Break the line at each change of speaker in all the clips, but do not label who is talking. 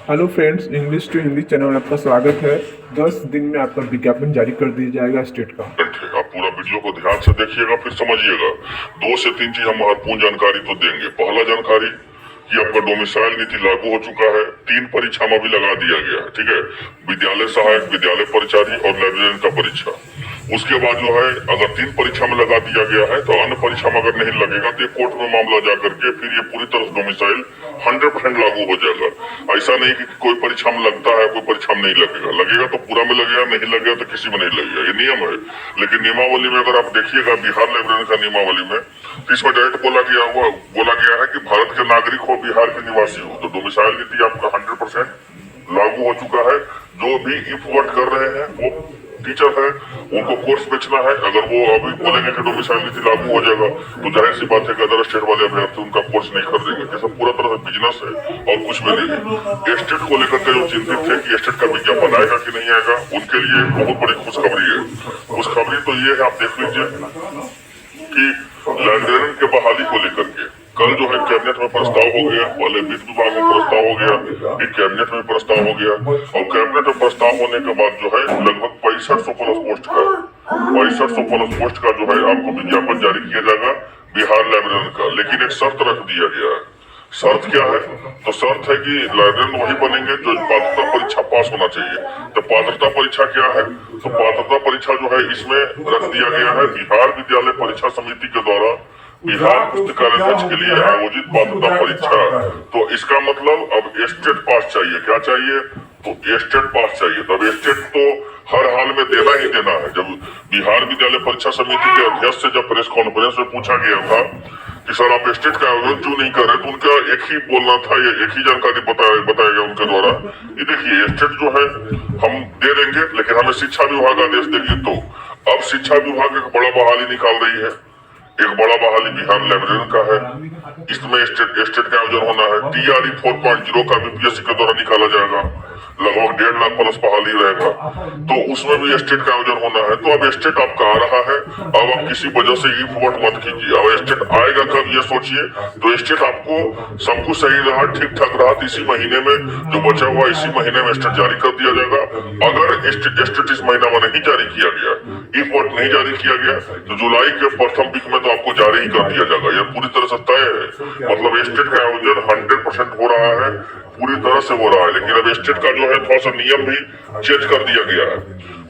Hello friends, English to Hindi channel में आपका स्वागत है। 10 दिन में आपका विज्ञापन जारी कर दिया जाएगा स्टेट का।
आप पूरा वीडियो को ध्यान से देखिएगा, फिर समझिएगा। 2 से 3 चीज हम महत्वपूर्ण जानकारी तो देंगे। पहला जानकारी कि आपका डोमिसाइल नीति लागू हो चुका है, 3 परीक्षा में भी लगा दिया गया है, ठीक है। विद्यालय सहायक, विद्यालय परिचारी और लाइब्रेरियन का परीक्षा। उसके बाद जो है अगर 3 परीक्षा में लगा दिया गया है तो अन्य परीक्षा में अगर नहीं लगेगा तो कोर्ट में मामला जा करके फिर ये पूरी तरह से डोमिसाइल 100% लागू हो जाएगा। ऐसा नहीं कि कोई परीक्षा में लगता है, कोई परीक्षा में नहीं लगेगा। लगेगा तो पूरा में लगेगा, नहीं लगेगा तो किसी में नहीं लगेगा, ये नियम है। लेकिन नियमावली में अगर आप देखिएगा बिहार लाइब्रेरियन का नियमावली में, तो इसमें डायरेक्ट बोला गया है कि भारत के नागरिक हो, बिहार के निवासी हो। तो डोमिसाइल नीति आपका 100% लागू हो चुका है। जो भी इफ वर्क कर रहे हैं वो टीचर है, उनको कोर्स बेचना है। अगर वो अभी बोलेंगे कि डोमिसाइल नीति लागू हो जाएगा तो जाहिर सी बात है कि अदर स्टेट वाले अभ्यर्थी उनका कोर्स नहीं खरीदेंगे। जैसे पूरा तरह से बिजनेस है और कुछ भी नहीं है। स्टेट को लेकर के जो चिंतित थे कि स्टेट का विज्ञापन आएगा कि नहीं आएगा, उनके लिए बहुत बड़ी खुशखबरी है। खुशखबरी तो ये है, आप देख लीजिए कि लाइब्रेरियन के बहाली को लेकर के कल जो है कैबिनेट में प्रस्ताव हो गया। पहले वित्त विभाग में प्रस्ताव हो गया, फिर कैबिनेट में प्रस्ताव हो गया और कैबिनेट में प्रस्ताव होने के बाद जो है लगभग 6500 प्लस पोस्ट का जो है आपको विज्ञापन जारी किया जाएगा बिहार लाइब्रेरियन का। लेकिन एक शर्त रख दिया गया है। शर्त क्या है? तो शर्त है कि लाइब्रेरियन वही बनेंगे जो पात्रता परीक्षा पास होना चाहिए। तो पात्रता परीक्षा क्या है? तो पात्रता परीक्षा जो है इसमें रख दिया गया है बिहार विद्यालय परीक्षा समिति के द्वारा बिहार पुस्तकालय ध्वज के लिए आयोजित पात्रता परीक्षा। तो इसका मतलब अब स्टेट पास चाहिए। क्या चाहिए? तो स्टेट पास चाहिए। तब स्टेट तो हर हाल में देना ही देना है। जब बिहार विद्यालय परीक्षा समिति के अध्यक्ष से जब प्रेस कॉन्फ्रेंस में पूछा गया था कि सर आप स्टेट का आयोजन क्यों नहीं कर रहे, तो उनका एक ही बोलना था, ये एक ही जानकारी बताया गया उनके द्वारा। ये देखिए स्टेट जो है हम दे देंगे, लेकिन हमें शिक्षा विभाग आदेश देगी। तो अब शिक्षा विभाग एक बड़ा बहाली निकाल रही है। एक बड़ा बहाली बिहार लाइब्रेरियन का है। इसमें स्टेट का आयोजन होना है। TRE 4.0 का बीपीएससी के द्वारा निकाला जाएगा। लगभग 1.5 लाख प्लस बहाली रहेगा। तो उसमें भी स्टेट का आयोजन होना है। तो अब स्टेट आपका आ रहा है। अब आप किसी वजह से इफ वोट मत कीजिए। अब स्टेट आएगा कब ये सोचिए। तो स्टेट आपको सब कुछ सही रहा, ठीक ठाक रहा तो इसी महीने में जो बचा हुआ इसी महीने में स्टेट जारी कर दिया जाएगा। अगर स्टेट इस महीना में नहीं जारी किया गया, इफ वोट नहीं जारी किया गया, तो जुलाई के प्रथम वीक में तो आपको जारी ही कर दिया जाएगा। यह पूरी तरह से तय है। मतलब स्टेट का आयोजन 100% हो रहा है, पूरी तरह से हो रहा है। लेकिन अब स्टेट का जो है थोड़ा सा नियम भी चेंज कर दिया गया है।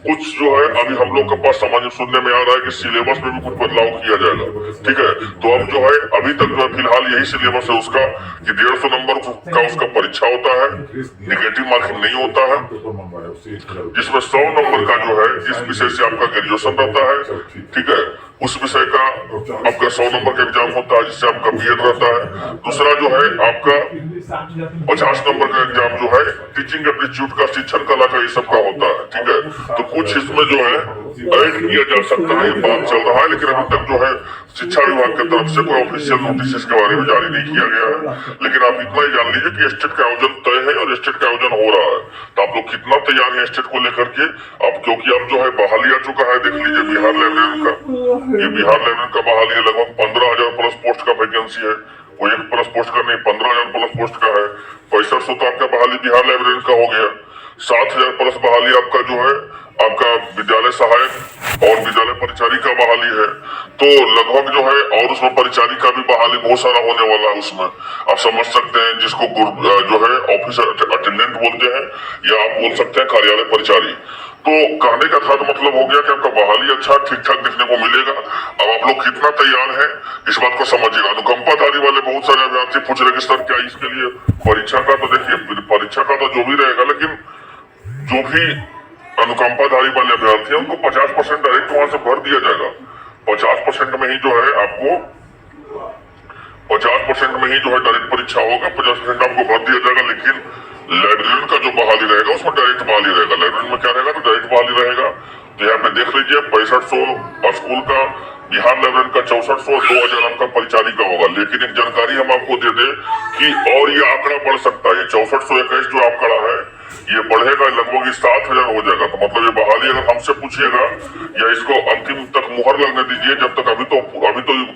कुछ जो है अभी हम लोग के पास सामान्य सुनने में आ रहा है कि सिलेबस में भी कुछ बदलाव किया जाएगा, ठीक है। तो अब जो है अभी तक जो है फिलहाल यही सिलेबस है उसका कि 150 नंबर का उसका परीक्षा होता है, निगेटिव मार्किंग नहीं होता है, जिसमें 100 नंबर का जो है जिस विषय से आपका ग्रेजुएशन रहता है, ठीक है, उस विषय का आपका 100 नंबर का एग्जाम होता है, जिससे आपका बीएड रहता है। दूसरा जो है आपका 50 नंबर का एग्जाम जो है टीचिंग एप्टीट्यूड का, शिक्षण कला का, ये सब का होता है, ठीक है। तो कुछ इसमें जो है ऐड किया जा सकता है, ये बात चल रहा है। लेकिन अभी तक जो है शिक्षा विभाग की तरफ से कोई ऑफिशियल नोटिस इसके बारे में जारी नहीं किया गया है। लेकिन आप इतना ही जान लीजिए कि स्टेट का आयोजन तय है और स्टेट का आयोजन हो रहा है। तो आप लोग कितना तैयार है स्टेट को लेकर के? अब क्योंकि अब जो है बहाली आ चुका है, देख लीजिए बिहार लाइब्रेरियन का, ये बिहार लाइब्रेरियन का बहाली है। लगभग 15,000 प्लस पोस्ट का वैकेंसी है। वो एक प्लस पोस्ट का नहीं, 15,000 प्लस पोस्ट का है। 6500 तो आपका बहाली बिहार लाइब्रेरियन का हो गया। 7,000 प्लस बहाली आपका जो है आपका विद्यालय सहायक और विद्यालय परिचारी का बहाली है। तो लगभग जो है और उसमें परिचारी का भी बहाली बहुत सारा होने वाला है। उसमें आप समझ सकते हैं, जिसको जो है ऑफिस अटेंडेंट बोलते हैं, या आप बोल सकते हैं कार्यालय परिचारी। तो कहने का था तो मतलब हो गया कि आपका बहाली अच्छा ठीक ठाक देखने को मिलेगा। अब आप लोग कितना तैयार हैं इस बात को समझिएगा। अनुकंपाधारी वाले बहुत सारे अभ्यर्थी पूछ रहे कि सर क्या इसके लिए परीक्षा का, तो देखिए परीक्षा का तो जो भी रहेगा, लेकिन जो भी अनुकंपाधारी वाले अभ्यर्थी हैं उनको 50% डायरेक्ट वहां से भर दिया जाएगा। 50% में ही जो है आपको 50% में ही जो है डायरेक्ट परीक्षा होगा, 50% आपको भर दिया जाएगा। लेकिन लाइब्रेरियन का जो बहाली रहेगा उसमें डायरेक्ट बहाली रहेगा। लाइब्रेरियन में क्या रहेगा? तो डायरेक्ट बहाली रहेगा। तो यहाँ पे देख लीजिए 6500 स्कूल का, बिहार लाइब्रेरियन का 6400, 2000 आपका परिचारी का होगा। लेकिन एक जानकारी हम आपको दे दें कि और ये आंकड़ा बढ़ सकता है। 6421 जो आंकड़ा है ये बढ़ेगा, लगभग 7000 हो जाएगा। तो मतलब ये बहाली अगर हमसे पूछिएगा, या इसको अंतिम तक मुहर लगने दीजिए जब तक, अभी तो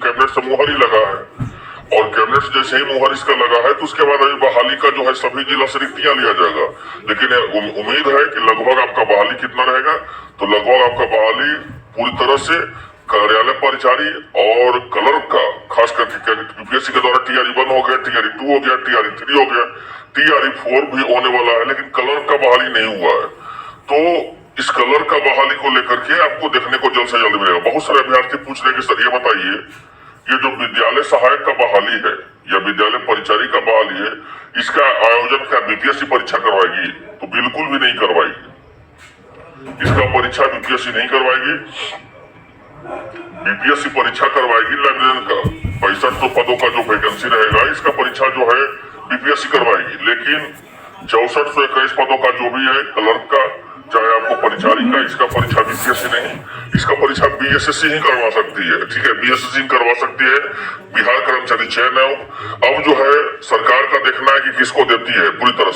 कैबिनेट से मुहर ही लगा है। और कैबिनेट जैसे ही मुहर इसका लगा है तो उसके बाद अभी बहाली का जो है सभी जिला से रिक्तियां लिया जाएगा। लेकिन उम्मीद है कि लगभग आपका बहाली कितना रहेगा, तो लगभग आपका बहाली पूरी तरह से कार्यालय परिचारी और क्लर्क का, खास करके यूपीएससी के द्वारा टीआरई 1 हो गया, टीआरई 2 हो गया, टीआरई 3 हो गया, टीआरई 4 भी होने वाला है, लेकिन क्लर्क का बहाली नहीं हुआ है। तो इस क्लर्क का बहाली को लेकर के आपको देखने को जल्द से जल्द मिलेगा। बहुत सारे अभ्यर्थी पूछ रहे हैं कि सर ये बताइए, ये जो विद्यालय सहायक का बहाली है या विद्यालय परिचारी का बहाली है, इसका आयोजन क्या बीपीएससी परीक्षा करवाएगी? तो बिल्कुल भी नहीं करवाएगी। इसका परीक्षा बीपीएससी नहीं करवाएगी। बीपीएससी परीक्षा करवाएगी लाइब्रेरियन का 65 पदों का जो वैकेंसी रहेगा, इसका परीक्षा जो है बीपीएससी करवाएगी। लेकिन 6421 पदों का जो भी है क्लर्क का, चाहे आपको परिचारी का, इसका परीक्षा बीपीएससी नहीं, इसका परीक्षा बीएसएससी ही करवा सकती है। ठीक है, बीएसएससी करवा सकती है, बिहार कर्मचारी चयन आयोग। अब जो है सरकार का देखना है कि किसको देती है पूरी तरह से।